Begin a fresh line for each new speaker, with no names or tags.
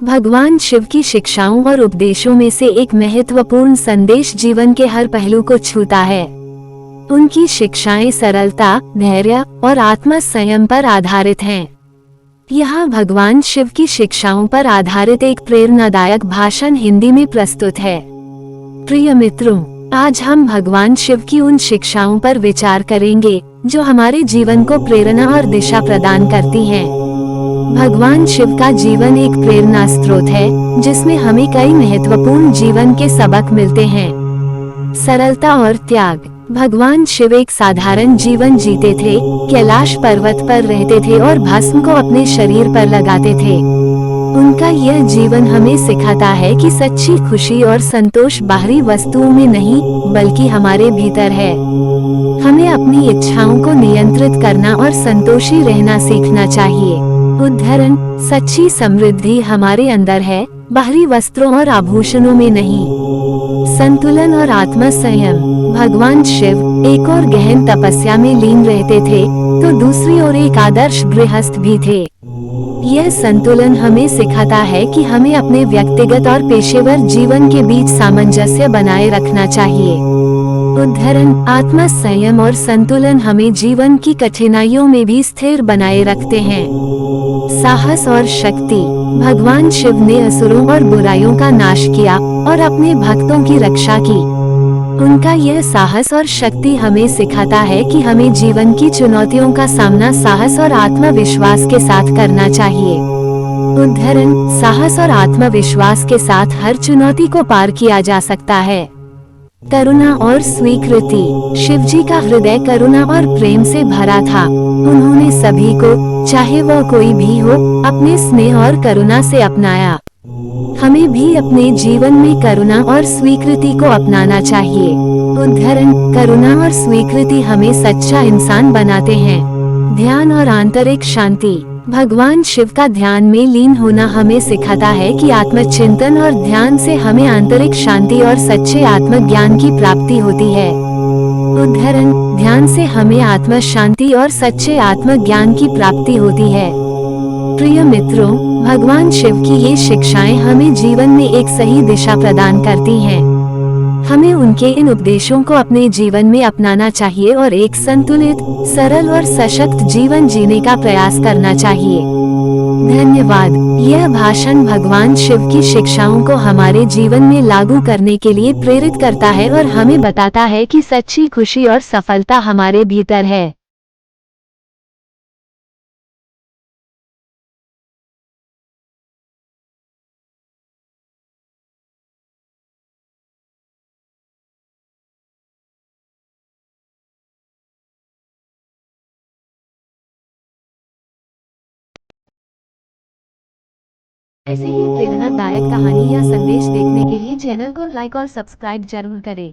भगवान शिव की शिक्षाओं और उपदेशों में से एक महत्वपूर्ण संदेश जीवन के हर पहलू को छूता है। उनकी शिक्षाएं सरलता, धैर्य और आत्म संयम पर आधारित हैं। यहाँ भगवान शिव की शिक्षाओं पर आधारित एक प्रेरणादायक भाषण हिंदी में प्रस्तुत है। प्रिय मित्रों, आज हम भगवान शिव की उन शिक्षाओं पर विचार करेंगे जो हमारे जीवन को प्रेरणा और दिशा प्रदान करती हैं। भगवान शिव का जीवन एक प्रेरणा स्रोत है जिसमें हमें कई महत्वपूर्ण जीवन के सबक मिलते हैं। सरलता और त्याग। भगवान शिव एक साधारण जीवन जीते थे, कैलाश पर्वत पर रहते थे और भस्म को अपने शरीर पर लगाते थे। उनका यह जीवन हमें सिखाता है कि सच्ची खुशी और संतोष बाहरी वस्तुओं में नहीं बल्कि हमारे भीतर है। हमें अपनी इच्छाओं को नियंत्रित करना और संतोषी रहना सीखना चाहिए। उदाहरण, सच्ची समृद्धि हमारे अंदर है, बाहरी वस्त्रों और आभूषणों में नहीं। संतुलन और आत्म संयम। भगवान शिव एक और गहन तपस्या में लीन रहते थे तो दूसरी ओर एक आदर्श गृहस्थ भी थे। यह संतुलन हमें सिखाता है कि हमें अपने व्यक्तिगत और पेशेवर जीवन के बीच सामंजस्य बनाए रखना चाहिए। उदाहरण, आत्म संयम और संतुलन हमें जीवन की कठिनाइयों में भी स्थिर बनाए रखते हैं। साहस और शक्ति। भगवान शिव ने असुरों और बुराइयों का नाश किया और अपने भक्तों की रक्षा की। उनका यह साहस और शक्ति हमें सिखाता है कि हमें जीवन की चुनौतियों का सामना साहस और आत्मविश्वास के साथ करना चाहिए। उदाहरण, साहस और आत्मविश्वास के साथ हर चुनौती को पार किया जा सकता है। करुणा और स्वीकृति। शिवजी का हृदय करुणा और प्रेम से भरा था। उन्होंने सभी को, चाहे वह कोई भी हो, अपने स्नेह और करुणा से अपनाया। हमें भी अपने जीवन में करुणा और स्वीकृति को अपनाना चाहिए। उदाहरण, करुणा और स्वीकृति हमें सच्चा इंसान बनाते हैं। ध्यान और आंतरिक शांति। भगवान शिव का ध्यान में लीन होना हमें सिखाता है कि आत्मचिंतन और ध्यान से हमें आंतरिक शांति और सच्चे आत्मज्ञान की प्राप्ति होती है। उदाहरण, ध्यान से हमें आत्म शांति और सच्चे आत्मज्ञान की प्राप्ति होती है। प्रिय मित्रों, भगवान शिव की ये शिक्षाएं हमें जीवन में एक सही दिशा प्रदान करती हैं। हमें उनके इन उपदेशों को अपने जीवन में अपनाना चाहिए और एक संतुलित, सरल और सशक्त जीवन जीने का प्रयास करना चाहिए। धन्यवाद। यह भाषण भगवान शिव की शिक्षाओं को हमारे जीवन में लागू करने के लिए प्रेरित करता है और हमें बताता है कि सच्ची खुशी और सफलता हमारे भीतर है। ऐसे ही प्रेरणादायक कहानी या संदेश देखने के लिए चैनल को लाइक और सब्सक्राइब जरूर करें।